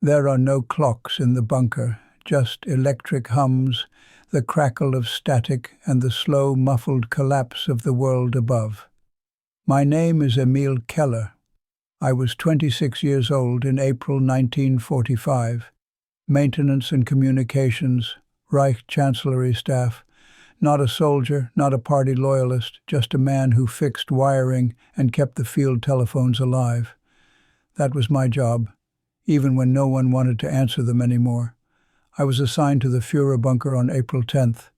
There are no clocks in the bunker, just electric hums, the crackle of static, and the slow, muffled collapse of the world above. My name is Emil Keller. I was 26 years old in April 1945. Maintenance and communications, Reich Chancellery staff. Not a soldier, not a party loyalist, just a man who fixed wiring and kept the field telephones alive. That was my job, even when no one wanted to answer them anymore. I was assigned to the Führerbunker on April 10th,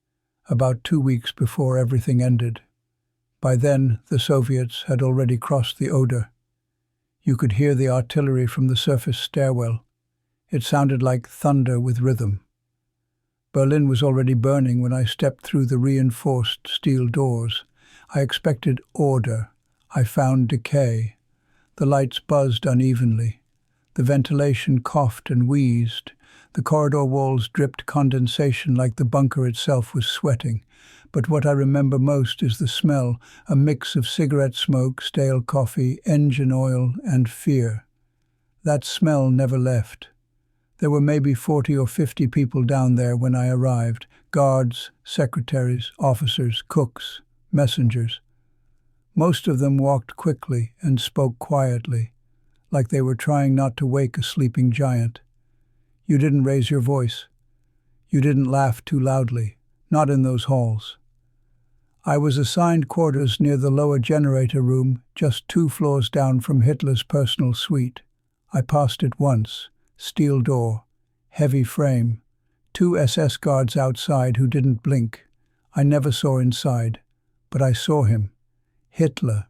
about 2 weeks before everything ended. By then, the Soviets had already crossed the Oder. You could hear the artillery from the surface stairwell. It sounded like thunder with rhythm. Berlin was already burning when I stepped through the reinforced steel doors. I expected order. I found decay. The lights buzzed unevenly. The ventilation coughed and wheezed. The corridor walls dripped condensation like the bunker itself was sweating. But what I remember most is the smell, a mix of cigarette smoke, stale coffee, engine oil, and fear. That smell never left. There were maybe 40 or 50 people down there when I arrived, guards, secretaries, officers, cooks, messengers. Most of them walked quickly and spoke quietly, like they were trying not to wake a sleeping giant. You didn't raise your voice. You didn't laugh too loudly, not in those halls. I was assigned quarters near the lower generator room, just 2 floors down from Hitler's personal suite. I passed it once. Steel door, heavy frame, 2 SS guards outside who didn't blink. I never saw inside, but I saw him. Hitler.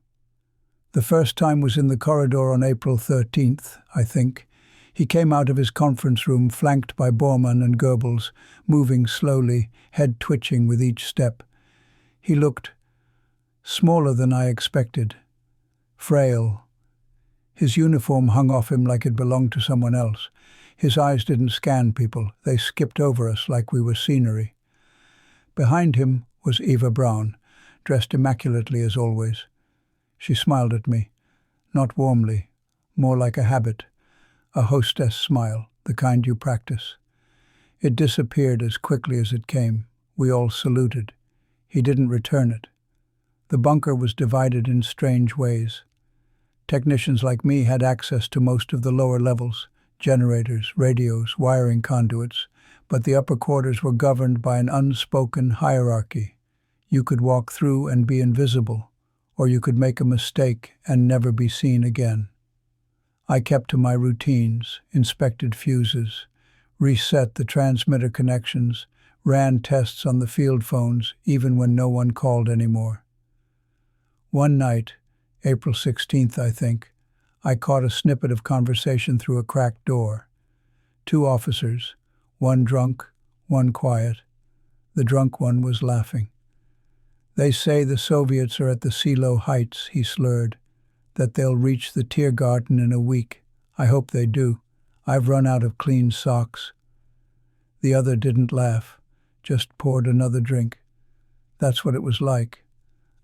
The first time was in the corridor on April 13th, I think. He came out of his conference room flanked by Bormann and Goebbels, moving slowly, head twitching with each step. He looked smaller than I expected, frail. His uniform hung off him like it belonged to someone else. His eyes didn't scan people, they skipped over us like we were scenery. Behind him was Eva Braun, dressed immaculately as always. She smiled at me, not warmly, more like a habit, a hostess smile, the kind you practice. It disappeared as quickly as it came. We all saluted. He didn't return it. The bunker was divided in strange ways. Technicians like me had access to most of the lower levels, generators, radios, wiring conduits, but the upper quarters were governed by an unspoken hierarchy. You could walk through and be invisible, or you could make a mistake and never be seen again. I kept to my routines, inspected fuses, reset the transmitter connections, ran tests on the field phones even when no one called anymore. One night, April 16th, I think, I caught a snippet of conversation through a cracked door. 2 officers, one drunk, one quiet. The drunk one was laughing. "They say the Soviets are at the Silo Heights," he slurred, "that they'll reach the Tiergarten in a week. I hope they do. I've run out of clean socks." The other didn't laugh, just poured another drink. That's what it was like.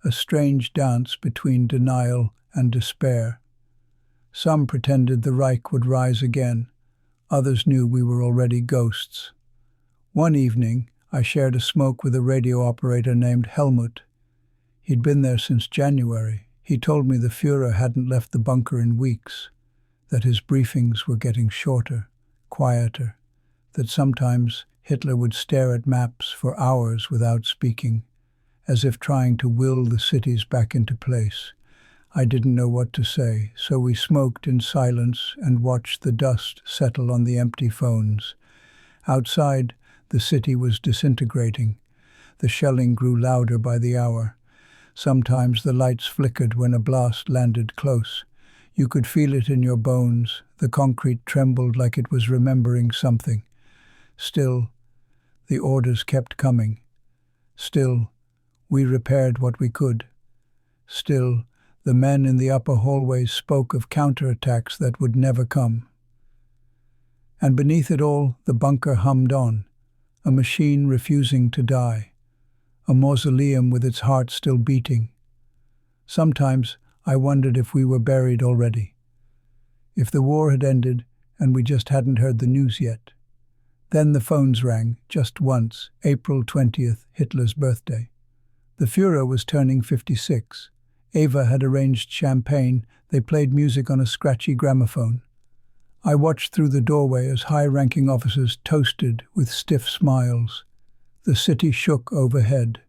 A strange dance between denial and despair. Some pretended the Reich would rise again. Others knew we were already ghosts. One evening, I shared a smoke with a radio operator named Helmut. He'd been there since January. He told me the Führer hadn't left the bunker in weeks, that his briefings were getting shorter, quieter, that sometimes Hitler would stare at maps for hours without speaking, as if trying to will the cities back into place. I didn't know what to say, so we smoked in silence and watched the dust settle on the empty phones. Outside, the city was disintegrating. The shelling grew louder by the hour. Sometimes the lights flickered when a blast landed close. You could feel it in your bones. The concrete trembled like it was remembering something. Still, the orders kept coming. Still, we repaired what we could. Still, the men in the upper hallways spoke of counterattacks that would never come. And beneath it all, the bunker hummed on, a machine refusing to die, a mausoleum with its heart still beating. Sometimes I wondered if we were buried already, if the war had ended and we just hadn't heard the news yet. Then the phones rang, just once, April 20th, Hitler's birthday. The Führer was turning 56. Eva had arranged champagne. They played music on a scratchy gramophone. I watched through the doorway as high-ranking officers toasted with stiff smiles. The city shook overhead,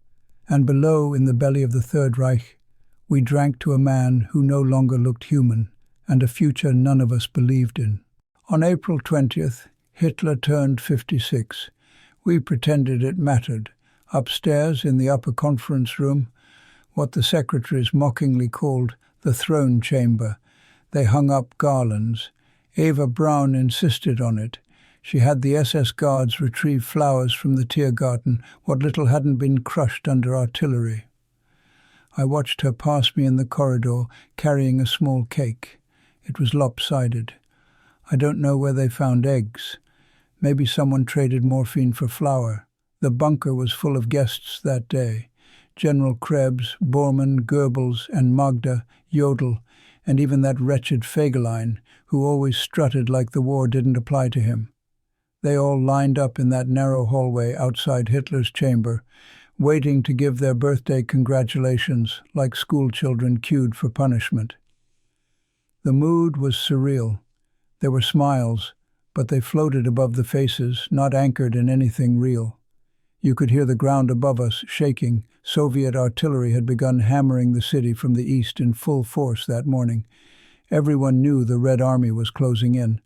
and below, in the belly of the Third Reich, we drank to a man who no longer looked human, and a future none of us believed in. On April 20th, Hitler turned 56. We pretended it mattered. Upstairs, in the upper conference room, what the secretaries mockingly called the throne chamber, they hung up garlands. Eva Braun insisted on it. She had the SS guards retrieve flowers from the Tiergarten, what little hadn't been crushed under artillery. I watched her pass me in the corridor, carrying a small cake. It was lopsided. I don't know where they found eggs. Maybe someone traded morphine for flour. The bunker was full of guests that day. General Krebs, Bormann, Goebbels, and Magda, Jodl, and even that wretched Fegelein, who always strutted like the war didn't apply to him. They all lined up in that narrow hallway outside Hitler's chamber, waiting to give their birthday congratulations like schoolchildren queued for punishment. The mood was surreal. There were smiles, but they floated above the faces, not anchored in anything real. You could hear the ground above us shaking. Soviet artillery had begun hammering the city from the east in full force that morning. Everyone knew the Red Army was closing in.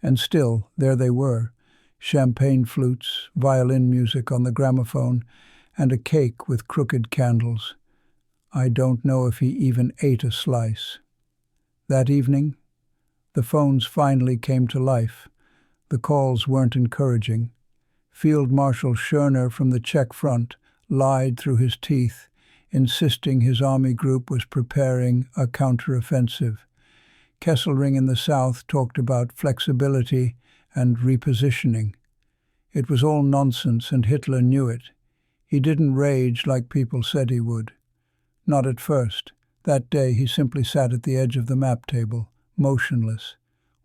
And still, there they were. Champagne flutes, violin music on the gramophone, and a cake with crooked candles. I don't know if he even ate a slice. That evening, the phones finally came to life. The calls weren't encouraging. Field Marshal Schörner from the Czech front lied through his teeth, insisting his army group was preparing a counteroffensive. Kesselring in the south talked about flexibility and repositioning. It was all nonsense, and Hitler knew it. He didn't rage like people said he would. Not at first. That day he simply sat at the edge of the map table, motionless,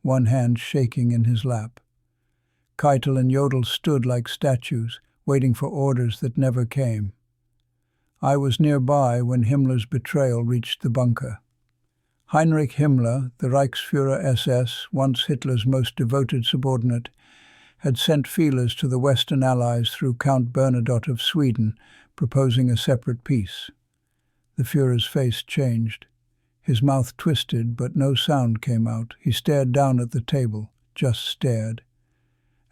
one hand shaking in his lap. Keitel and Jodl stood like statues, waiting for orders that never came. I was nearby when Himmler's betrayal reached the bunker. Heinrich Himmler, the Reichsführer SS, once Hitler's most devoted subordinate, had sent feelers to the Western Allies through Count Bernadotte of Sweden, proposing a separate peace. The Führer's face changed. His mouth twisted, but no sound came out. He stared down at the table, just stared.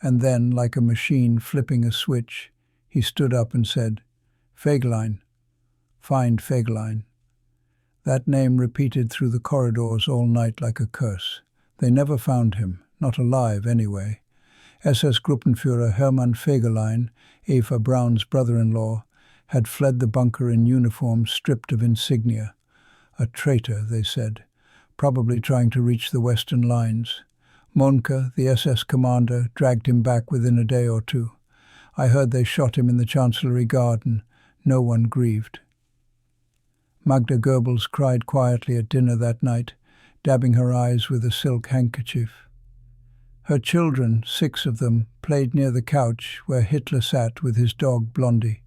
And then, like a machine flipping a switch, he stood up and said, "Fegelein. Find Fegelein." That name repeated through the corridors all night like a curse. They never found him, not alive anyway. SS Gruppenführer Hermann Fegelein, Eva Braun's brother-in-law, had fled the bunker in uniform stripped of insignia. A traitor, they said, probably trying to reach the western lines. Monke, the SS commander, dragged him back within a day or two. I heard they shot him in the Chancellery garden. No one grieved. Magda Goebbels cried quietly at dinner that night, dabbing her eyes with a silk handkerchief. Her children, 6 of them, played near the couch where Hitler sat with his dog Blondie.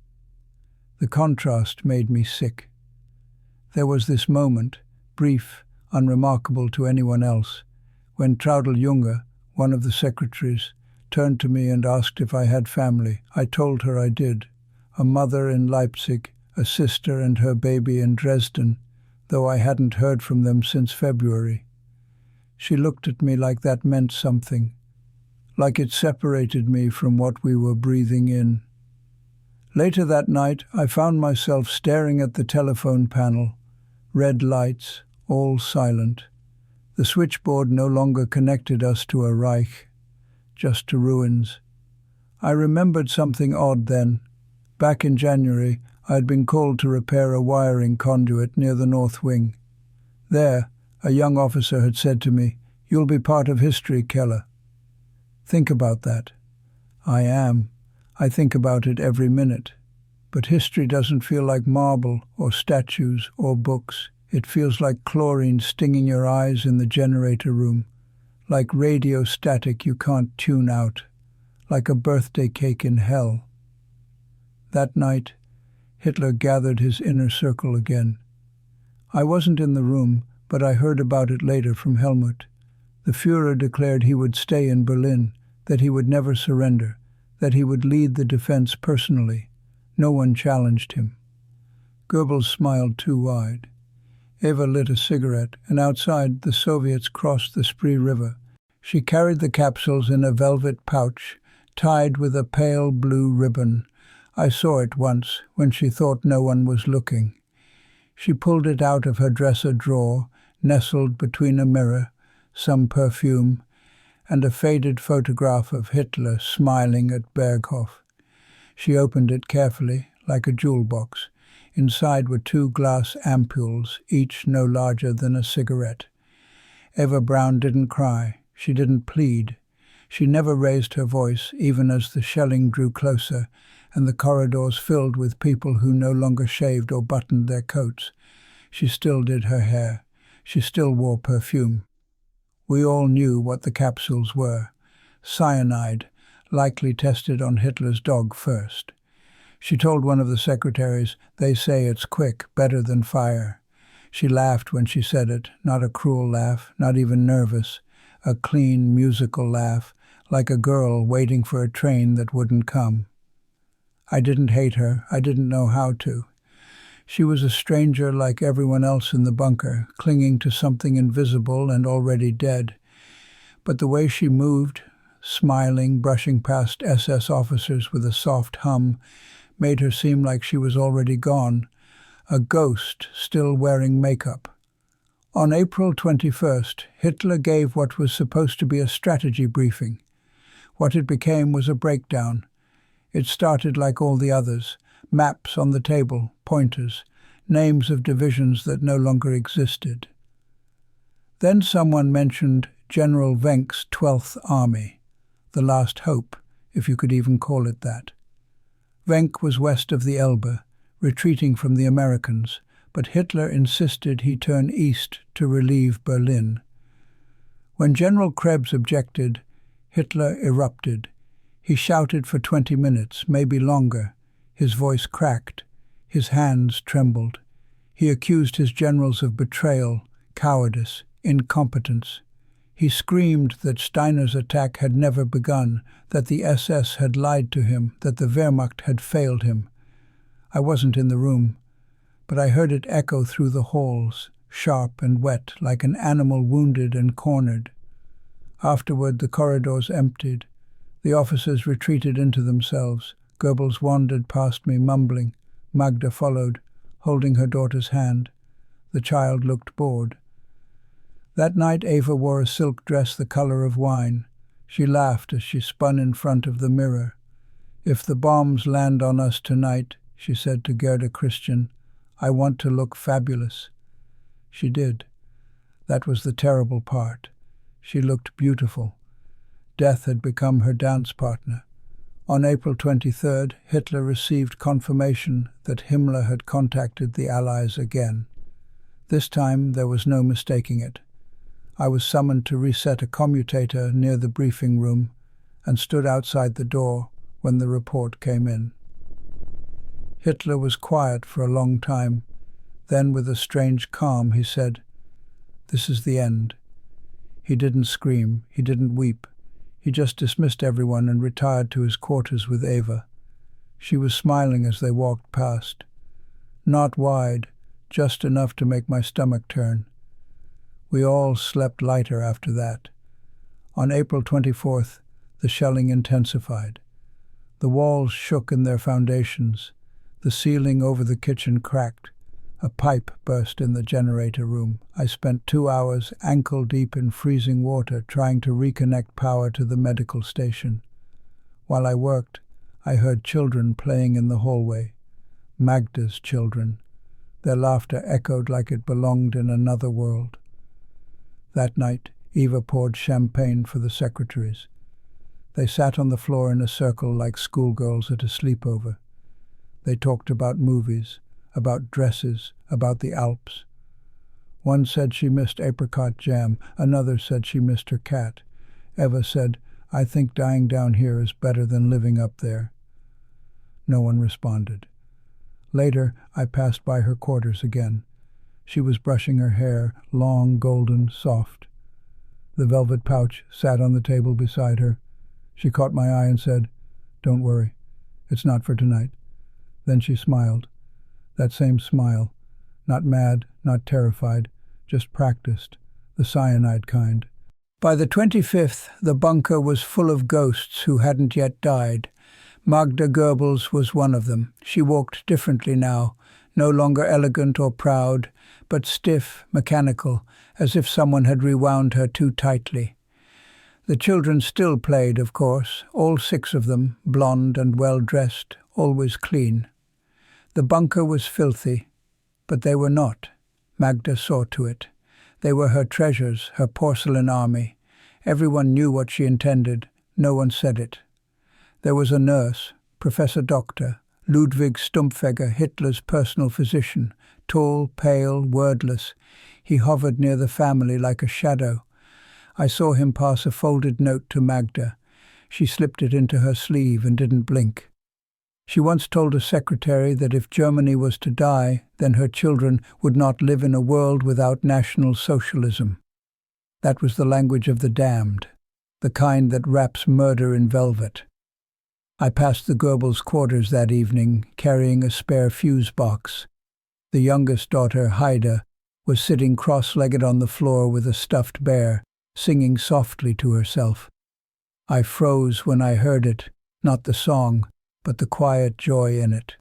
The contrast made me sick. There was this moment, brief, unremarkable to anyone else, when Traudl Junge, one of the secretaries, turned to me and asked if I had family. I told her I did. A mother in Leipzig, a sister and her baby in Dresden, though I hadn't heard from them since February. She looked at me like that meant something, like it separated me from what we were breathing in. Later that night, I found myself staring at the telephone panel, red lights, all silent. The switchboard no longer connected us to a Reich, just to ruins. I remembered something odd then. Back in January, I had been called to repair a wiring conduit near the North Wing. There, a young officer had said to me, "You'll be part of history, Keller." Think about that. I am. I think about it every minute. But history doesn't feel like marble or statues or books. It feels like chlorine stinging your eyes in the generator room, like radio static you can't tune out, like a birthday cake in hell. That night, Hitler gathered his inner circle again. I wasn't in the room, but I heard about it later from Helmut. The Führer declared he would stay in Berlin, that he would never surrender, that he would lead the defense personally. No one challenged him. Goebbels smiled too wide. Eva lit a cigarette, and outside the Soviets crossed the Spree River. She carried the capsules in a velvet pouch, tied with a pale blue ribbon. I saw it once, when she thought no one was looking. She pulled it out of her dresser drawer, nestled between a mirror, some perfume, and a faded photograph of Hitler smiling at Berghof. She opened it carefully, like a jewel box. Inside were 2 glass ampoules, each no larger than a cigarette. Eva Braun didn't cry. She didn't plead. She never raised her voice, even as the shelling drew closer, and the corridors filled with people who no longer shaved or buttoned their coats. She still did her hair. She still wore perfume. We all knew what the capsules were. Cyanide, likely tested on Hitler's dog first. She told one of the secretaries, "They say it's quick, better than fire." She laughed when she said it, not a cruel laugh, not even nervous, a clean, musical laugh, like a girl waiting for a train that wouldn't come. I didn't hate her. I didn't know how to. She was a stranger like everyone else in the bunker, clinging to something invisible and already dead. But the way she moved, smiling, brushing past SS officers with a soft hum, made her seem like she was already gone, a ghost still wearing makeup. On April 21st, Hitler gave what was supposed to be a strategy briefing. What it became was a breakdown. It started like all the others, maps on the table, pointers, names of divisions that no longer existed. Then someone mentioned General Wenck's 12th Army, the last hope, if you could even call it that. Wenck was west of the Elbe, retreating from the Americans, but Hitler insisted he turn east to relieve Berlin. When General Krebs objected, Hitler erupted. He shouted for 20 minutes, maybe longer. His voice cracked. His hands trembled. He accused his generals of betrayal, cowardice, incompetence. He screamed that Steiner's attack had never begun, that the SS had lied to him, that the Wehrmacht had failed him. I wasn't in the room, but I heard it echo through the halls, sharp and wet, like an animal wounded and cornered. Afterward, the corridors emptied. The officers retreated into themselves. Goebbels wandered past me, mumbling. Magda followed, holding her daughter's hand. The child looked bored. That night Eva wore a silk dress the color of wine. She laughed as she spun in front of the mirror. "If the bombs land on us tonight," she said to Gerda Christian, "I want to look fabulous." She did. That was the terrible part. She looked beautiful. Death had become her dance partner. On April 23rd, Hitler received confirmation that Himmler had contacted the Allies again. This time there was no mistaking it. I was summoned to reset a commutator near the briefing room and stood outside the door when the report came in. Hitler was quiet for a long time. Then, with a strange calm, he said, "This is the end." He didn't scream. He didn't weep. He just dismissed everyone and retired to his quarters with Eva. She was smiling as they walked past. Not wide, just enough to make my stomach turn. We all slept lighter after that. On April 24th, the shelling intensified. The walls shook in their foundations. The ceiling over the kitchen cracked. A pipe burst in the generator room. I spent 2 hours ankle-deep in freezing water trying to reconnect power to the medical station. While I worked, I heard children playing in the hallway. Magda's children. Their laughter echoed like it belonged in another world. That night, Eva poured champagne for the secretaries. They sat on the floor in a circle like schoolgirls at a sleepover. They talked about movies, about dresses, about the Alps. One said she missed apricot jam, another said she missed her cat. Eva said, "I think dying down here is better than living up there." No one responded. Later, I passed by her quarters again. She was brushing her hair, long, golden, soft. The velvet pouch sat on the table beside her. She caught my eye and said, "Don't worry, it's not for tonight." Then she smiled. That same smile, not mad, not terrified, just practiced, the cyanide kind. By the 25th, the bunker was full of ghosts who hadn't yet died. Magda Goebbels was one of them. She walked differently now, no longer elegant or proud, but stiff, mechanical, as if someone had rewound her too tightly. The children still played, of course, all 6 of them, blonde and well-dressed, always clean. The bunker was filthy, but they were not. Magda saw to it. They were her treasures, her porcelain army. Everyone knew what she intended. No one said it. There was a nurse, Professor Doctor, Ludwig Stumpfegger, Hitler's personal physician, tall, pale, wordless. He hovered near the family like a shadow. I saw him pass a folded note to Magda. She slipped it into her sleeve and didn't blink. She once told a secretary that if Germany was to die, then her children would not live in a world without National Socialism. That was the language of the damned, the kind that wraps murder in velvet. I passed the Goebbels' quarters that evening, carrying a spare fuse box. The youngest daughter, Haida, was sitting cross-legged on the floor with a stuffed bear, singing softly to herself. I froze when I heard it, not the song, but the quiet joy in it.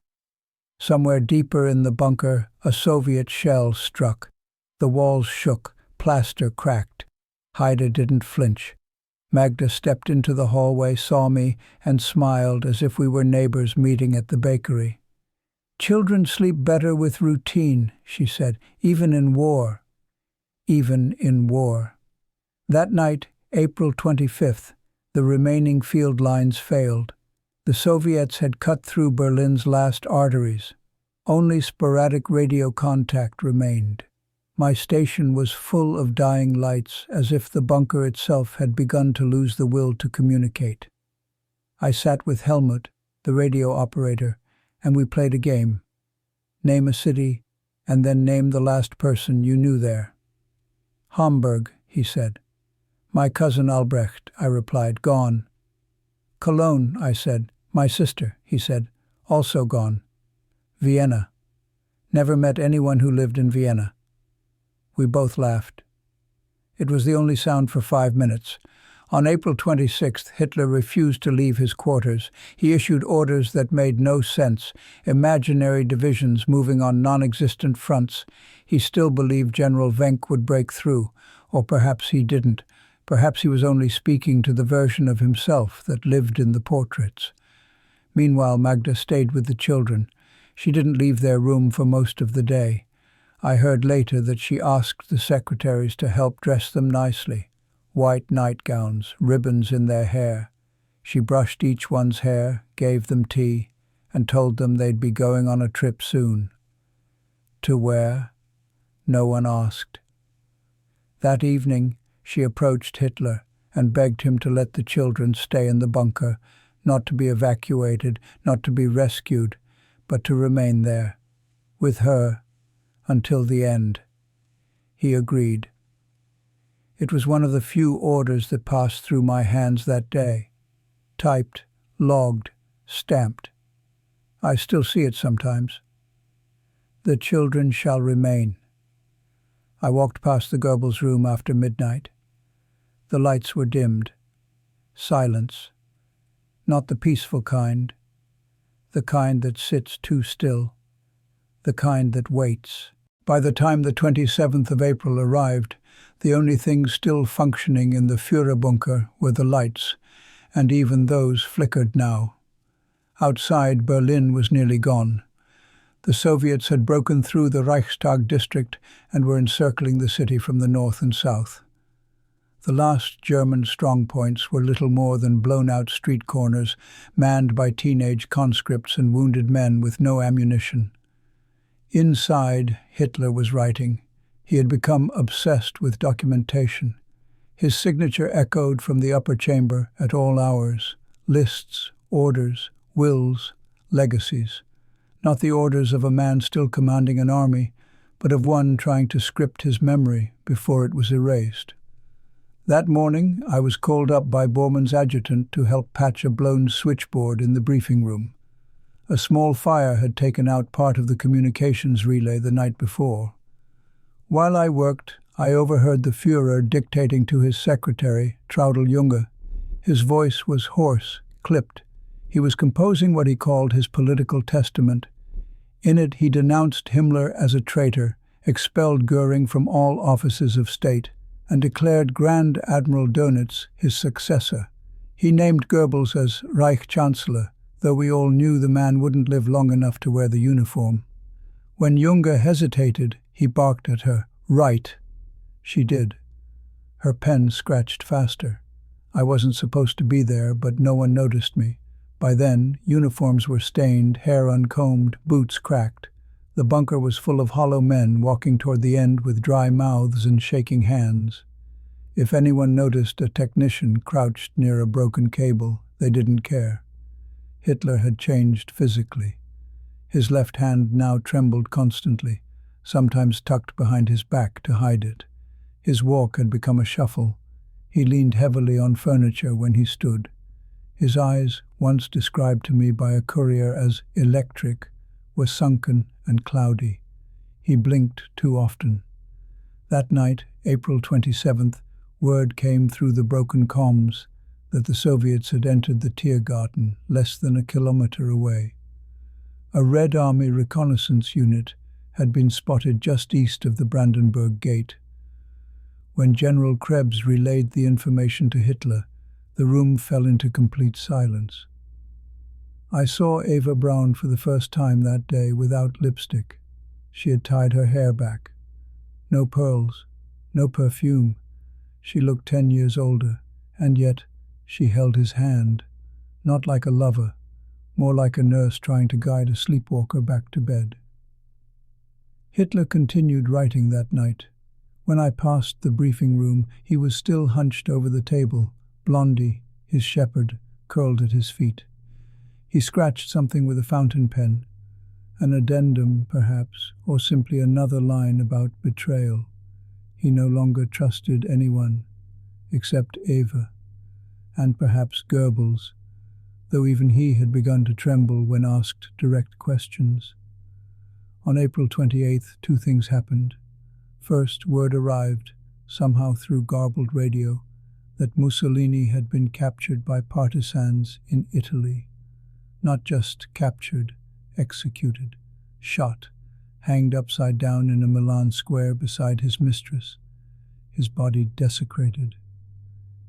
Somewhere deeper in the bunker, a Soviet shell struck. The walls shook, plaster cracked. Haida didn't flinch. Magda stepped into the hallway, saw me, and smiled as if we were neighbors meeting at the bakery. "Children sleep better with routine," she said, "even in war." Even in war. That night, April 25th, the remaining field lines failed. The Soviets had cut through Berlin's last arteries. Only sporadic radio contact remained. My station was full of dying lights, as if the bunker itself had begun to lose the will to communicate. I sat with Helmut, the radio operator, and we played a game. Name a city, and then name the last person you knew there. "Hamburg," he said. "My cousin Albrecht," I replied, "gone." "Cologne," I said. "My sister," he said, "also gone." "Vienna." "Never met anyone who lived in Vienna." We both laughed. It was the only sound for 5 minutes. On April 26th, Hitler refused to leave his quarters. He issued orders that made no sense, imaginary divisions moving on non-existent fronts. He still believed General Wenck would break through, or perhaps he didn't. Perhaps he was only speaking to the version of himself that lived in the portraits. Meanwhile, Magda stayed with the children. She didn't leave their room for most of the day. I heard later that she asked the secretaries to help dress them nicely. White nightgowns, ribbons in their hair. She brushed each one's hair, gave them tea, and told them they'd be going on a trip soon. To where? No one asked. That evening, she approached Hitler and begged him to let the children stay in the bunker, not to be evacuated, not to be rescued, but to remain there, with her, until the end. He agreed. It was one of the few orders that passed through my hands that day. Typed, logged, stamped. I still see it sometimes. The children shall remain. I walked past the Goebbels' room after midnight. The lights were dimmed. Silence. Not the peaceful kind. The kind that sits too still. The kind that waits. By the time the 27th of April arrived, the only things still functioning in the Führerbunker were the lights, and even those flickered now. Outside, Berlin was nearly gone. The Soviets had broken through the Reichstag district and were encircling the city from the north and south. The last German strongpoints were little more than blown-out street corners, manned by teenage conscripts and wounded men with no ammunition. Inside, Hitler was writing. He had become obsessed with documentation. His signature echoed from the upper chamber at all hours: lists, orders, wills, legacies. Not the orders of a man still commanding an army, but of one trying to script his memory before it was erased. That morning, I was called up by Bormann's adjutant to help patch a blown switchboard in the briefing room. A small fire had taken out part of the communications relay the night before. While I worked, I overheard the Führer dictating to his secretary, Traudl Junge. His voice was hoarse, clipped. He was composing what he called his political testament. In it, he denounced Himmler as a traitor, expelled Göring from all offices of state, and declared Grand Admiral Dönitz his successor. He named Goebbels as Reich Chancellor, though we all knew the man wouldn't live long enough to wear the uniform. When Junge hesitated, he barked at her, "Write." She did. Her pen scratched faster. I wasn't supposed to be there, but no one noticed me. By then, uniforms were stained, hair uncombed, boots cracked. The bunker was full of hollow men walking toward the end with dry mouths and shaking hands. If anyone noticed a technician crouched near a broken cable, they didn't care. Hitler had changed physically. His left hand now trembled constantly, sometimes tucked behind his back to hide it. His walk had become a shuffle. He leaned heavily on furniture when he stood. His eyes, once described to me by a courier as electric, were sunken and cloudy. He blinked too often. That night, April 27th, word came through the broken comms that the Soviets had entered the Tiergarten, less than a kilometer away. A Red Army reconnaissance unit had been spotted just east of the Brandenburg Gate. When General Krebs relayed the information to Hitler, the room fell into complete silence. I saw Eva Braun for the first time that day without lipstick. She had tied her hair back. No pearls, no perfume. She looked 10 years older, and yet she held his hand, not like a lover, more like a nurse trying to guide a sleepwalker back to bed. Hitler continued writing that night. When I passed the briefing room, he was still hunched over the table. Blondie, his shepherd, curled at his feet. He scratched something with a fountain pen, an addendum, perhaps, or simply another line about betrayal. He no longer trusted anyone, except Eva, and perhaps Goebbels, though even he had begun to tremble when asked direct questions. On April 28th, 2 things happened. First, word arrived, somehow through garbled radio, that Mussolini had been captured by partisans in Italy. Not just captured, executed, shot, hanged upside down in a Milan square beside his mistress, his body desecrated.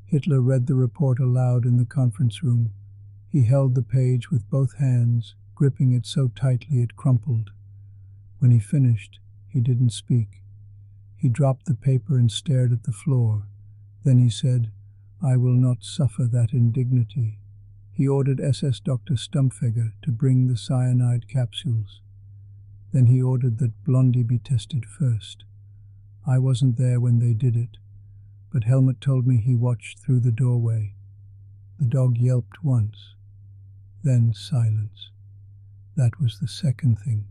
Hitler read the report aloud in the conference room. He held the page with both hands, gripping it so tightly it crumpled. When he finished, he didn't speak. He dropped the paper and stared at the floor. Then he said, "I will not suffer that indignity." He ordered SS Dr. Stumpfegger to bring the cyanide capsules. Then he ordered that Blondie be tested first. I wasn't there when they did it, but Helmut told me he watched through the doorway. The dog yelped once, then silence. That was the second thing.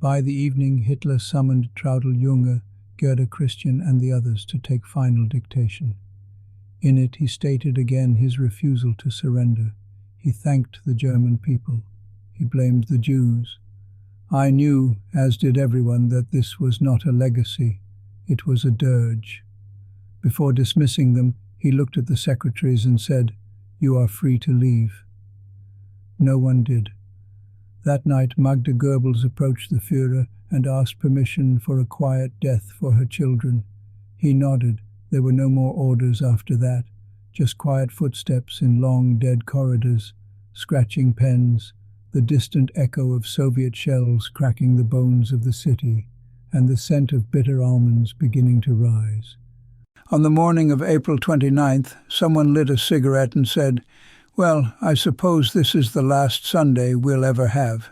By the evening, Hitler summoned Traudl Junge, Gerda Christian, and the others to take final dictation. In it, he stated again his refusal to surrender. He thanked the German people. He blamed the Jews. I knew, as did everyone, that this was not a legacy. It was a dirge. Before dismissing them, he looked at the secretaries and said, "You are free to leave." No one did. That night, Magda Goebbels approached the Führer and asked permission for a quiet death for her children. He nodded. There were no more orders after that, just quiet footsteps in long, dead corridors, scratching pens, the distant echo of Soviet shells cracking the bones of the city, and the scent of bitter almonds beginning to rise. On the morning of April 29th, someone lit a cigarette and said, "Well, I suppose this is the last Sunday we'll ever have."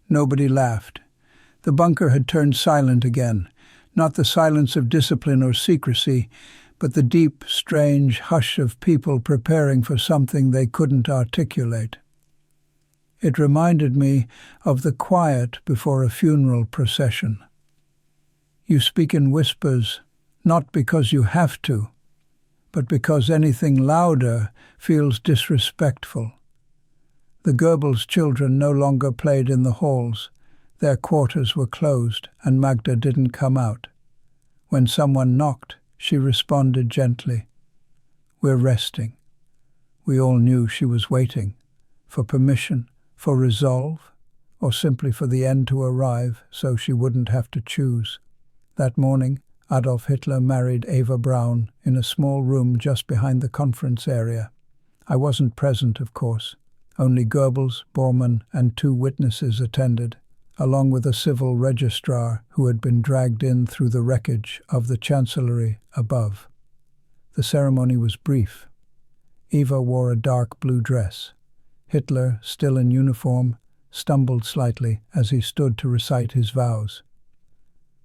Nobody laughed. The bunker had turned silent again. Not the silence of discipline or secrecy, but the deep, strange hush of people preparing for something they couldn't articulate. It reminded me of the quiet before a funeral procession. You speak in whispers, not because you have to, but because anything louder feels disrespectful. The Goebbels children no longer played in the halls. Their quarters were closed, and Magda didn't come out. When someone knocked, she responded gently, "We're resting." We all knew she was waiting, for permission, for resolve, or simply for the end to arrive so she wouldn't have to choose. That morning, Adolf Hitler married Eva Braun in a small room just behind the conference area. I wasn't present, of course. Only Goebbels, Bormann, and 2 witnesses attended, along with a civil registrar who had been dragged in through the wreckage of the Chancellery above. The ceremony was brief. Eva wore a dark blue dress. Hitler, still in uniform, stumbled slightly as he stood to recite his vows.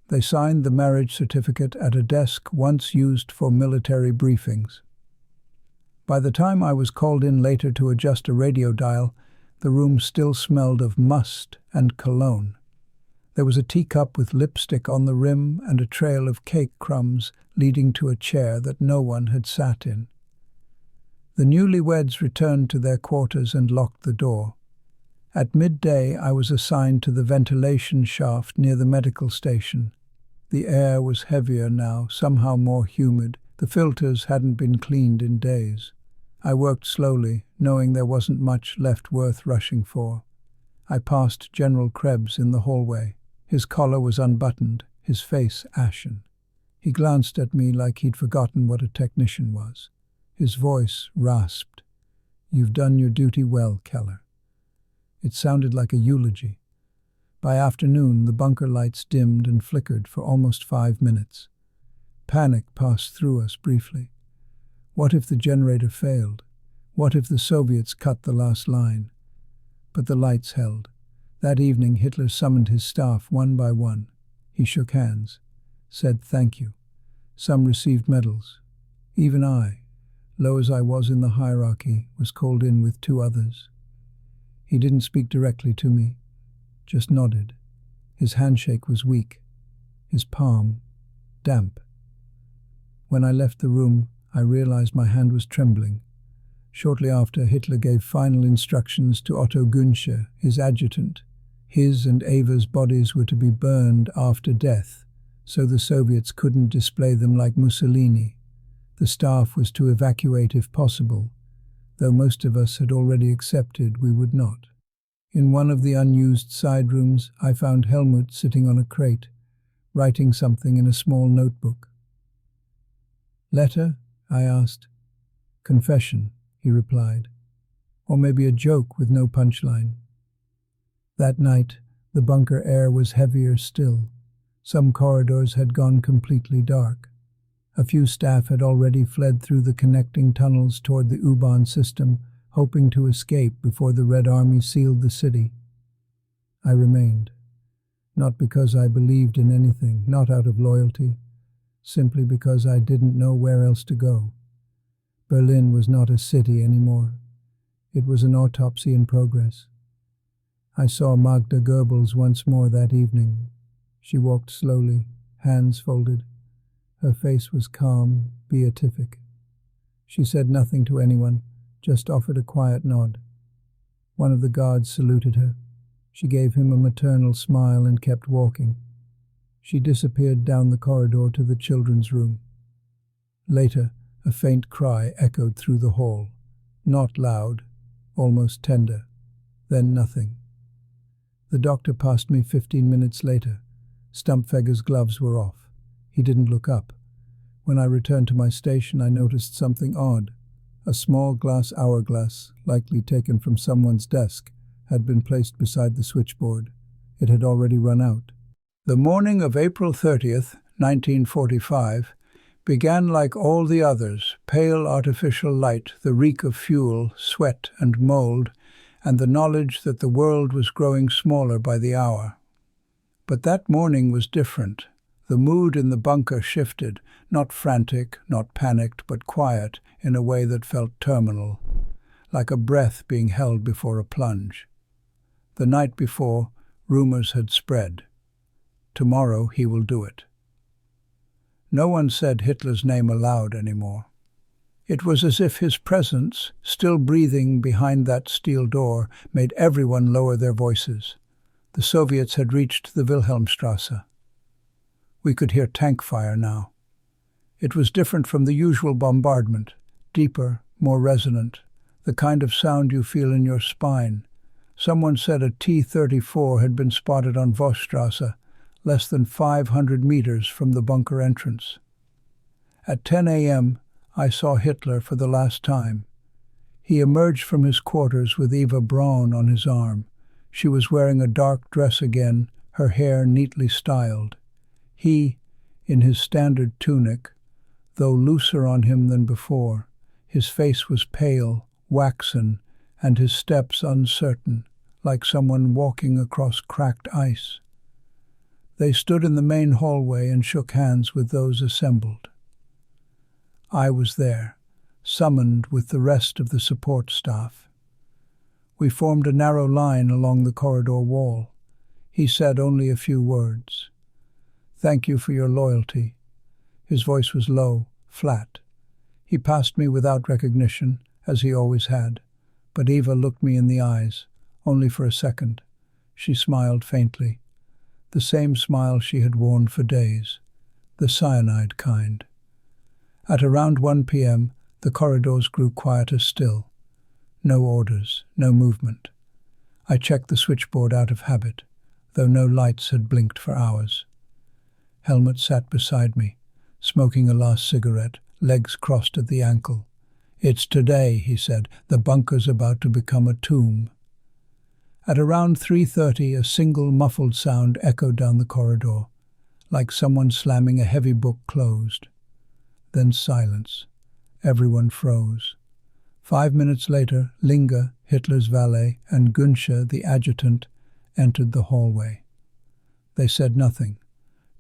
They signed the marriage certificate at a desk once used for military briefings. By the time I was called in later to adjust a radio dial, the room still smelled of must and cologne. There was a teacup with lipstick on the rim and a trail of cake crumbs leading to a chair that no one had sat in. The newlyweds returned to their quarters and locked the door. At midday, I was assigned to the ventilation shaft near the medical station. The air was heavier now, somehow more humid. The filters hadn't been cleaned in days. I worked slowly, knowing there wasn't much left worth rushing for. I passed General Krebs in the hallway. His collar was unbuttoned, his face ashen. He glanced at me like he'd forgotten what a technician was. His voice rasped. "You've done your duty well, Keller." It sounded like a eulogy. By afternoon, the bunker lights dimmed and flickered for almost 5 minutes. Panic passed through us briefly. What if the generator failed? What if the Soviets cut the last line? But the lights held. That evening, Hitler summoned his staff one by one. He shook hands, said thank you. Some received medals. Even I, low as I was in the hierarchy, was called in with 2 others. He didn't speak directly to me, just nodded. His handshake was weak, his palm damp. When I left the room, I realized my hand was trembling. Shortly after, Hitler gave final instructions to Otto Günsche, his adjutant. His and Eva's bodies were to be burned after death, so the Soviets couldn't display them like Mussolini. The staff was to evacuate if possible, though most of us had already accepted we would not. In one of the unused side rooms, I found Helmut sitting on a crate, writing something in a small notebook. "Letter?" I asked. "Confession," he replied. "Or maybe a joke with no punchline." That night, the bunker air was heavier still. Some corridors had gone completely dark. A few staff had already fled through the connecting tunnels toward the U-Bahn system, hoping to escape before the Red Army sealed the city. I remained, not because I believed in anything, not out of loyalty, simply because I didn't know where else to go. Berlin was not a city anymore. It was an autopsy in progress. I saw Magda Goebbels once more that evening. She walked slowly, hands folded. Her face was calm, beatific. She said nothing to anyone, just offered a quiet nod. One of the guards saluted her. She gave him a maternal smile and kept walking. She disappeared down the corridor to the children's room. Later, a faint cry echoed through the hall. Not loud, almost tender. Then nothing. The doctor passed me 15 minutes later. Stumpfegger's gloves were off. He didn't look up. When I returned to my station, I noticed something odd. A small glass hourglass, likely taken from someone's desk, had been placed beside the switchboard. It had already run out. The morning of April 30th, 1945, began like all the others, pale artificial light, the reek of fuel, sweat and mold, and the knowledge that the world was growing smaller by the hour. But that morning was different. The mood in the bunker shifted, not frantic, not panicked, but quiet, in a way that felt terminal, like a breath being held before a plunge. The night before, rumors had spread. Tomorrow he will do it. No one said Hitler's name aloud anymore. It was as if his presence, still breathing behind that steel door, made everyone lower their voices. The Soviets had reached the Wilhelmstrasse. We could hear tank fire now. It was different from the usual bombardment, deeper, more resonant, the kind of sound you feel in your spine. Someone said a T-34 had been spotted on Vossstrasse, less than 500 meters from the bunker entrance. At 10 a.m., I saw Hitler for the last time. He emerged from his quarters with Eva Braun on his arm. She was wearing a dark dress again, her hair neatly styled. He, in his standard tunic, though looser on him than before, his face was pale, waxen, and his steps uncertain, like someone walking across cracked ice. They stood in the main hallway and shook hands with those assembled. I was there, summoned with the rest of the support staff. We formed a narrow line along the corridor wall. He said only a few words. "Thank you for your loyalty." His voice was low, flat. He passed me without recognition, as he always had, but Eva looked me in the eyes, only for a second. She smiled faintly, the same smile she had worn for days, the cyanide kind. At around 1 p.m., the corridors grew quieter still. No orders, no movement. I checked the switchboard out of habit, though no lights had blinked for hours. Helmut sat beside me, smoking a last cigarette, legs crossed at the ankle. "It's today," he said. "The bunker's about to become a tomb." At around 3:30, a single muffled sound echoed down the corridor, like someone slamming a heavy book closed. Then silence. Everyone froze. 5 minutes later, Linge, Hitler's valet, and Günsche, the adjutant, entered the hallway. They said nothing,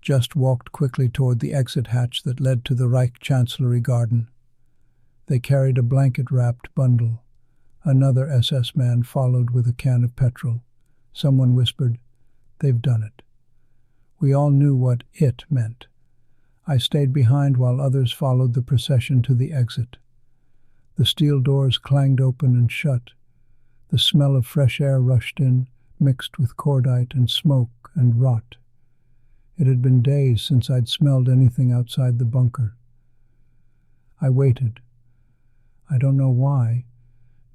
just walked quickly toward the exit hatch that led to the Reich Chancellery garden. They carried a blanket-wrapped bundle. Another SS man followed with a can of petrol. Someone whispered, "They've done it." We all knew what "it" meant. I stayed behind while others followed the procession to the exit. The steel doors clanged open and shut. The smell of fresh air rushed in, mixed with cordite and smoke and rot. It had been days since I'd smelled anything outside the bunker. I waited. I don't know why.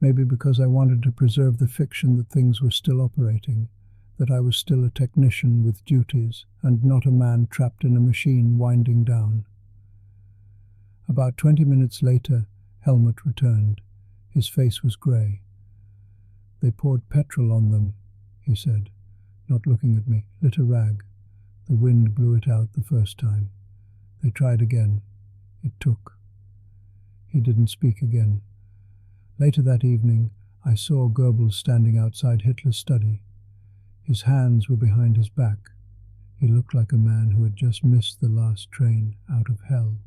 Maybe because I wanted to preserve the fiction that things were still operating, that I was still a technician with duties and not a man trapped in a machine winding down. About 20 minutes later, Helmut returned. His face was grey. "They poured petrol on them," he said, not looking at me. "Lit a rag. The wind blew it out the first time. They tried again. It took." He didn't speak again. Later that evening, I saw Goebbels standing outside Hitler's study. His hands were behind his back. He looked like a man who had just missed the last train out of hell.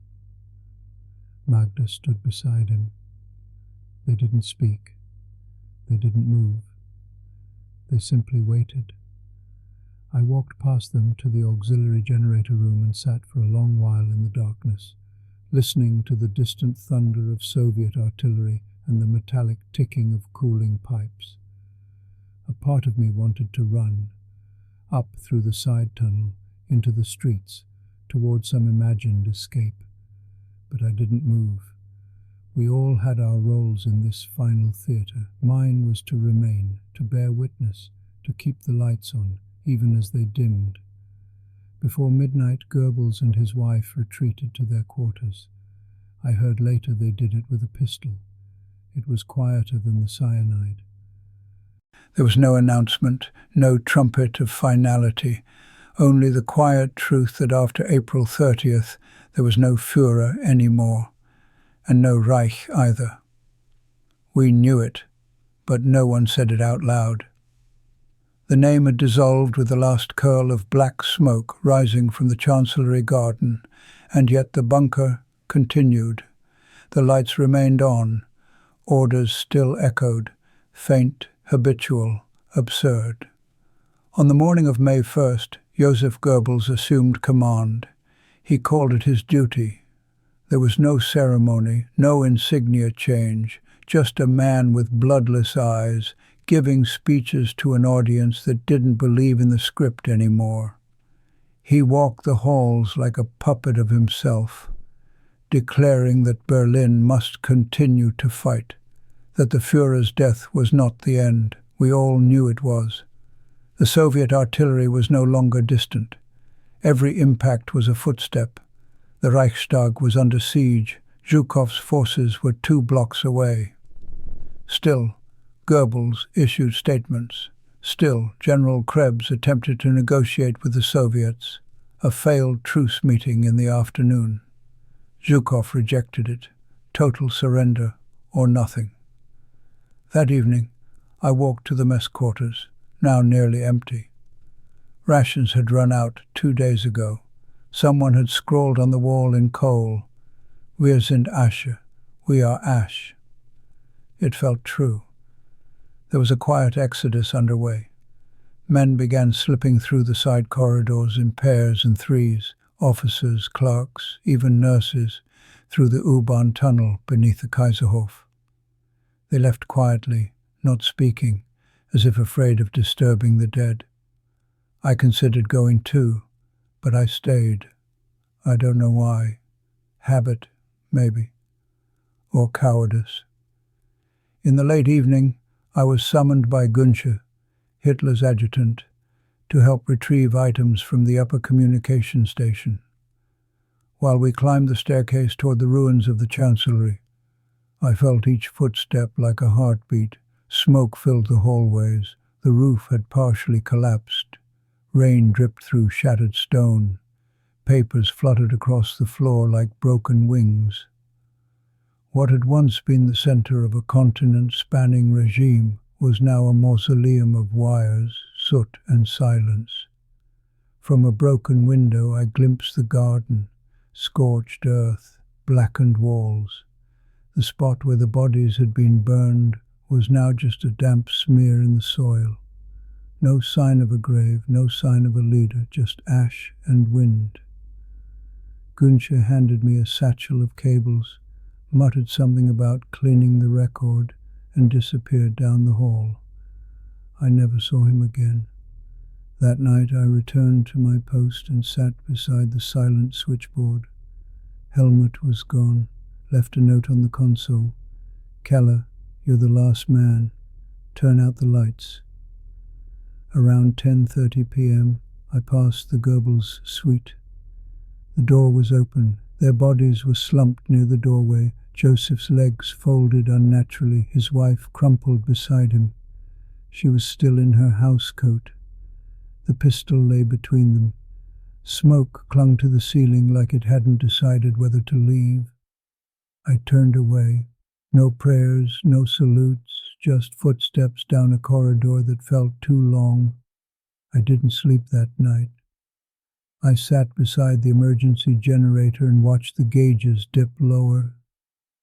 Magda stood beside him. They didn't speak. They didn't move. They simply waited. I walked past them to the auxiliary generator room and sat for a long while in the darkness, listening to the distant thunder of Soviet artillery and the metallic ticking of cooling pipes. A part of me wanted to run, up through the side tunnel, into the streets, toward some imagined escape. But I didn't move. We all had our roles in this final theatre. Mine was to remain, to bear witness, to keep the lights on, even as they dimmed. Before midnight, Goebbels and his wife retreated to their quarters. I heard later they did it with a pistol. It was quieter than the cyanide. There was no announcement, no trumpet of finality, only the quiet truth that after April 30th there was no Führer anymore, and no Reich either. We knew it, but no one said it out loud. The name had dissolved with the last curl of black smoke rising from the Chancellery garden, and yet the bunker continued. The lights remained on. Orders still echoed, faint, habitual, absurd. On the morning of May 1st, Joseph Goebbels assumed command. He called it his duty. There was no ceremony, no insignia change, just a man with bloodless eyes, giving speeches to an audience that didn't believe in the script anymore. He walked the halls like a puppet of himself, declaring that Berlin must continue to fight, that the Führer's death was not the end. We all knew it was. The Soviet artillery was no longer distant. Every impact was a footstep. The Reichstag was under siege. Zhukov's forces were 2 blocks away. Still, Goebbels issued statements. Still, General Krebs attempted to negotiate with the Soviets. A failed truce meeting in the afternoon. Zhukov rejected it. Total surrender or nothing. That evening, I walked to the mess quarters, now nearly empty. Rations had run out 2 days ago. Someone had scrawled on the wall in coal, "Wir sind Asche, we are ash." It felt true. There was a quiet exodus underway. Men began slipping through the side corridors in pairs and threes, officers, clerks, even nurses, through the U-Bahn tunnel beneath the Kaiserhof. They left quietly, not speaking, as if afraid of disturbing the dead. I considered going too, but I stayed. I don't know why. Habit, maybe. Or cowardice. In the late evening, I was summoned by Günsche, Hitler's adjutant, to help retrieve items from the upper communication station. While we climbed the staircase toward the ruins of the Chancellery, I felt each footstep like a heartbeat. Smoke filled the hallways. The roof had partially collapsed. Rain dripped through shattered stone. Papers fluttered across the floor like broken wings. What had once been the center of a continent-spanning regime was now a mausoleum of wires, soot, and silence. From a broken window I glimpsed the garden, scorched earth, blackened walls. The spot where the bodies had been burned was now just a damp smear in the soil. No sign of a grave, no sign of a leader, just ash and wind. Günsche handed me a satchel of cables, muttered something about cleaning the record, and disappeared down the hall. I never saw him again. That night I returned to my post and sat beside the silent switchboard. Helmut was gone, left a note on the console. "Keller, you're the last man. Turn out the lights." Around 10:30 p.m., I passed the Goebbels suite. The door was open. Their bodies were slumped near the doorway, Joseph's legs folded unnaturally, his wife crumpled beside him. She was still in her house coat. The pistol lay between them. Smoke clung to the ceiling like it hadn't decided whether to leave. I turned away. No prayers, no salutes, just footsteps down a corridor that felt too long. I didn't sleep that night. I sat beside the emergency generator and watched the gauges dip lower.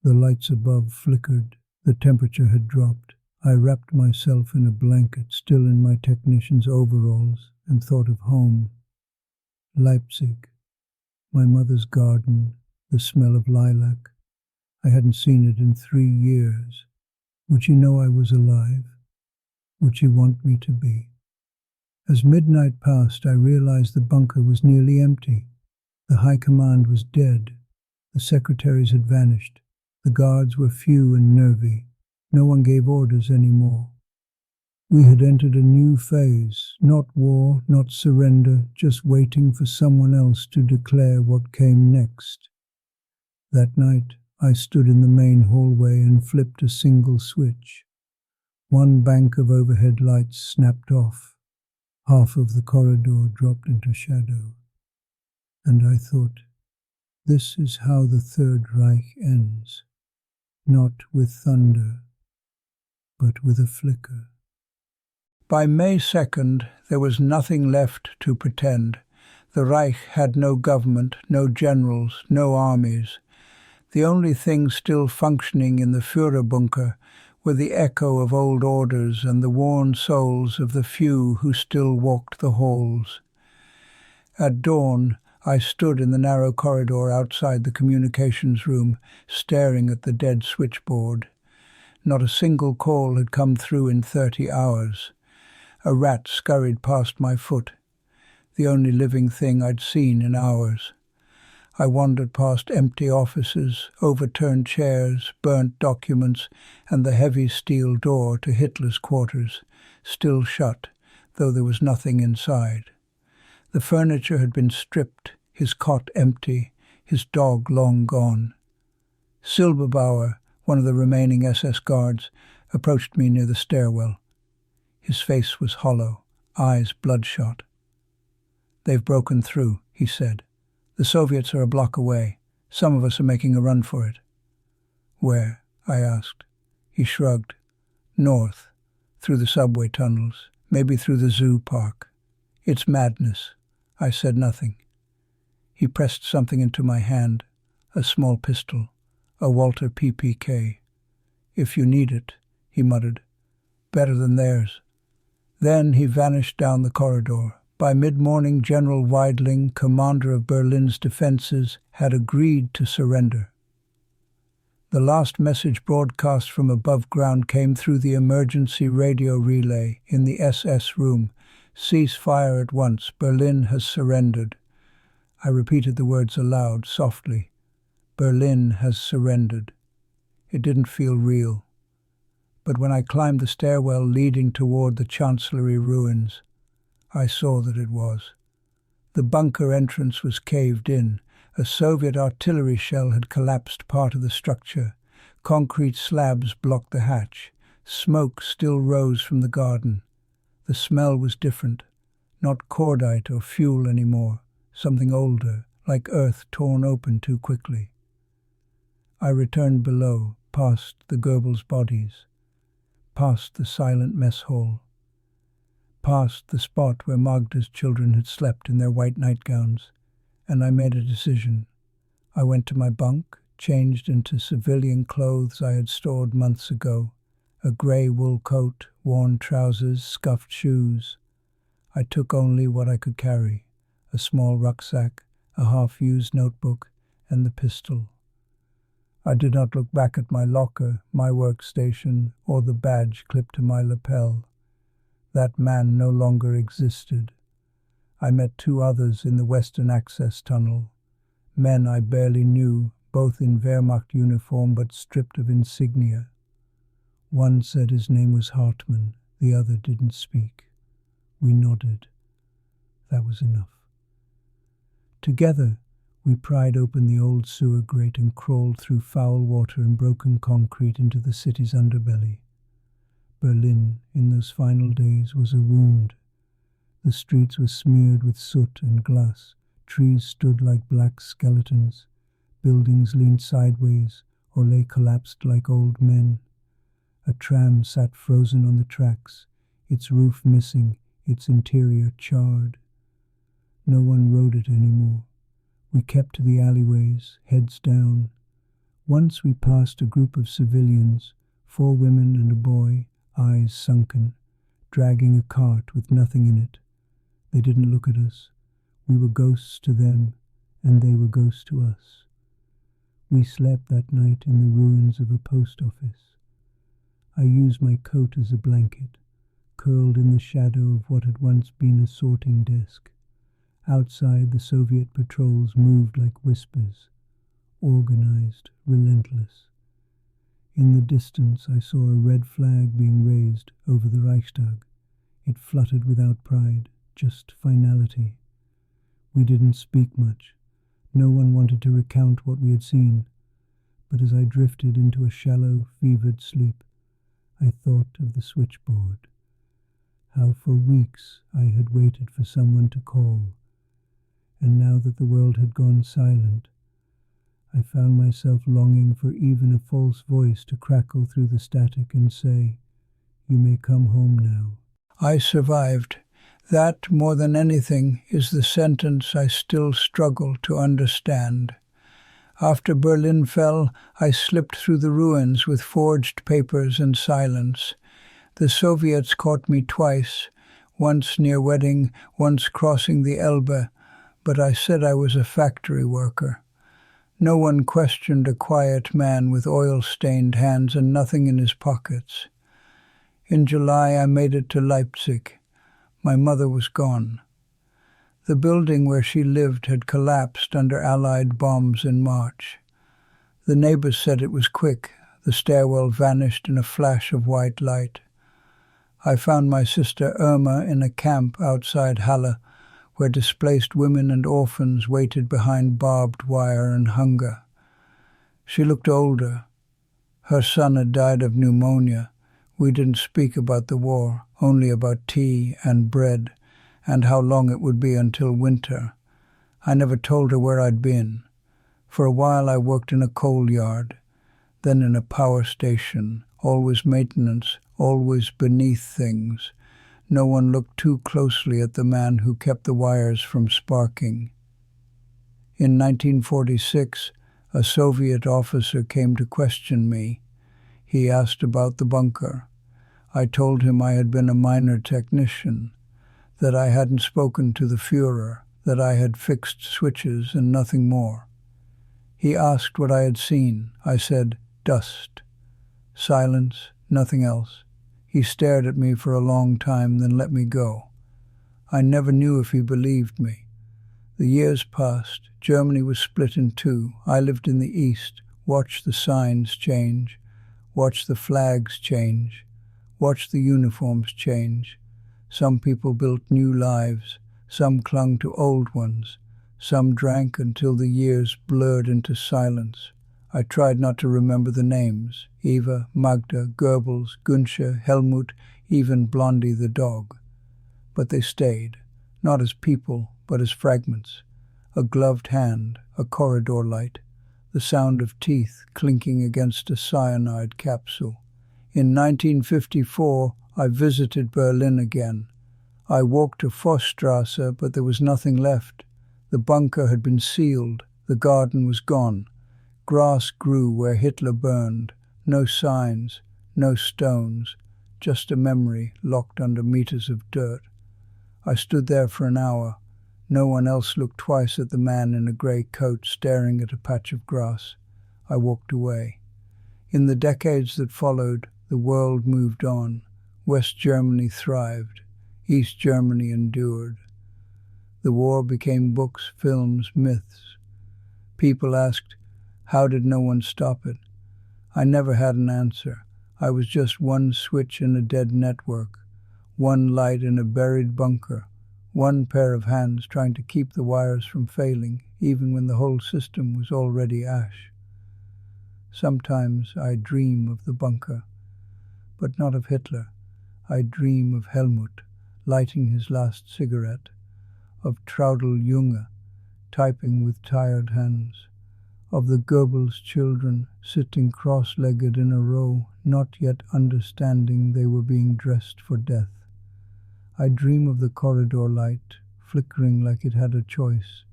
The lights above flickered. The temperature had dropped. I wrapped myself in a blanket, still in my technician's overalls, and thought of home. Leipzig, my mother's garden, the smell of lilac. I hadn't seen it in 3 years. Would she know I was alive? Would she want me to be? As midnight passed, I realized the bunker was nearly empty. The high command was dead. The secretaries had vanished. The guards were few and nervy. No one gave orders anymore. We had entered a new phase, not war, not surrender, just waiting for someone else to declare what came next. That night, I stood in the main hallway and flipped a single switch. One bank of overhead lights snapped off. Half of the corridor dropped into shadow. And I thought, this is how the Third Reich ends. Not with thunder, but with a flicker. By May 2nd, there was nothing left to pretend. The Reich had no government, no generals, no armies. The only things still functioning in the Führerbunker were the echo of old orders and the worn souls of the few who still walked the halls. At dawn, I stood in the narrow corridor outside the communications room, staring at the dead switchboard. Not a single call had come through in 30 hours. A rat scurried past my foot, the only living thing I'd seen in hours. I wandered past empty offices, overturned chairs, burnt documents, and the heavy steel door to Hitler's quarters, still shut, though there was nothing inside. The furniture had been stripped, his cot empty, his dog long gone. Silberbauer, one of the remaining SS guards, approached me near the stairwell. His face was hollow, eyes bloodshot. "They've broken through," he said. "The Soviets are a block away. Some of us are making a run for it." "Where?" I asked. He shrugged. "North, through the subway tunnels, maybe through the zoo park. It's madness." I said nothing. He pressed something into my hand, a small pistol, a Walter PPK. "If you need it," he muttered. "Better than theirs." Then he vanished down the corridor. By mid-morning, General Weidling, commander of Berlin's defenses, had agreed to surrender. The last message broadcast from above ground came through the emergency radio relay in the SS room. "Cease fire at once. Berlin has surrendered." I repeated the words aloud, softly. "Berlin has surrendered." It didn't feel real. But when I climbed the stairwell leading toward the Chancellery ruins, I saw that it was. The bunker entrance was caved in. A Soviet artillery shell had collapsed part of the structure. Concrete slabs blocked the hatch. Smoke still rose from the garden. The smell was different, not cordite or fuel anymore, something older, like earth torn open too quickly. I returned below, past the Goebbels bodies, past the silent mess hall, past the spot where Magda's children had slept in their white nightgowns, and I made a decision. I went to my bunk, changed into civilian clothes I had stored months ago, a grey wool coat, worn trousers, scuffed shoes. I took only what I could carry, a small rucksack, a half-used notebook, and the pistol. I did not look back at my locker, my workstation, or the badge clipped to my lapel. That man no longer existed. I met two others in the Western Access Tunnel, men I barely knew, both in Wehrmacht uniform but stripped of insignia. One said his name was Hartmann, the other didn't speak. We nodded. That was enough. Together, we pried open the old sewer grate and crawled through foul water and broken concrete into the city's underbelly. Berlin, in those final days, was a wound. The streets were smeared with soot and glass. Trees stood like black skeletons. Buildings leaned sideways or lay collapsed like old men. A tram sat frozen on the tracks, its roof missing, its interior charred. No one rode it anymore. We kept to the alleyways, heads down. Once we passed a group of civilians, 4 women and a boy, eyes sunken, dragging a cart with nothing in it. They didn't look at us. We were ghosts to them, and they were ghosts to us. We slept that night in the ruins of a post office. I used my coat as a blanket, curled in the shadow of what had once been a sorting desk. Outside, the Soviet patrols moved like whispers, organized, relentless. In the distance, I saw a red flag being raised over the Reichstag. It fluttered without pride, just finality. We didn't speak much. No one wanted to recount what we had seen. But as I drifted into a shallow, fevered sleep, I thought of the switchboard. How for weeks I had waited for someone to call. And now that the world had gone silent, I found myself longing for even a false voice to crackle through the static and say, "You may come home now." I survived. That, more than anything, is the sentence I still struggle to understand. After Berlin fell, I slipped through the ruins with forged papers and silence. The Soviets caught me twice, once near Wedding, once crossing the Elbe, but I said I was a factory worker. No one questioned a quiet man with oil-stained hands and nothing in his pockets. In July, I made it to Leipzig. My mother was gone. The building where she lived had collapsed under Allied bombs in March. The neighbors said it was quick. The stairwell vanished in a flash of white light. I found my sister Irma in a camp outside Halle, where displaced women and orphans waited behind barbed wire and hunger. She looked older. Her son had died of pneumonia. We didn't speak about the war, only about tea and bread, and how long it would be until winter. I never told her where I'd been. For a while I worked in a coal yard, then in a power station, always maintenance, always beneath things. No one looked too closely at the man who kept the wires from sparking. In 1946, a Soviet officer came to question me. He asked about the bunker. I told him I had been a minor technician, that I hadn't spoken to the Führer, that I had fixed switches and nothing more. He asked what I had seen. I said, dust. Silence, nothing else. He stared at me for a long time, then let me go. I never knew if he believed me. The years passed. Germany was split in two. I lived in the east, watched the signs change, watched the flags change, watched the uniforms change. Some people built new lives. Some clung to old ones. Some drank until the years blurred into silence. I tried not to remember the names: Eva, Magda, Goebbels, Günsche, Helmut, even Blondie the dog. But they stayed, not as people, but as fragments. A gloved hand, a corridor light, the sound of teeth clinking against a cyanide capsule. In 1954, I visited Berlin again. I walked to Vossstrasse, but there was nothing left. The bunker had been sealed. The garden was gone. Grass grew where Hitler burned. No signs, no stones, just a memory locked under meters of dirt. I stood there for an hour. No one else looked twice at the man in a grey coat staring at a patch of grass. I walked away. In the decades that followed, the world moved on. West Germany thrived. East Germany endured. The war became books, films, myths. People asked, how did no one stop it? I never had an answer. I was just one switch in a dead network, one light in a buried bunker, one pair of hands trying to keep the wires from failing, even when the whole system was already ash. Sometimes I dream of the bunker, but not of Hitler. I dream of Helmut lighting his last cigarette, of Traudl Junge typing with tired hands, of the Goebbels children sitting cross-legged in a row, not yet understanding they were being dressed for death. I dream of the corridor light, flickering like it had a choice.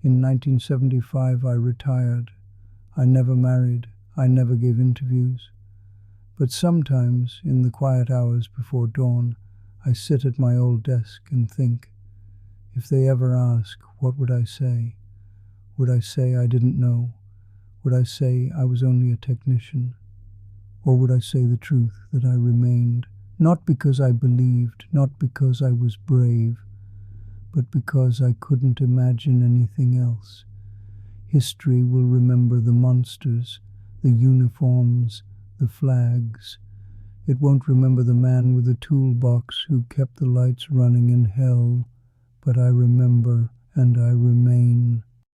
In 1975 I retired. I never married. I never gave interviews. But sometimes, in the quiet hours before dawn, I sit at my old desk and think, if they ever ask, what would I say? Would I say I didn't know? Would I say I was only a technician? Or would I say the truth, that I remained, not because I believed, not because I was brave, but because I couldn't imagine anything else? History will remember the monsters, the uniforms, the flags. It won't remember the man with the toolbox who kept the lights running in hell, but I remember and I remain.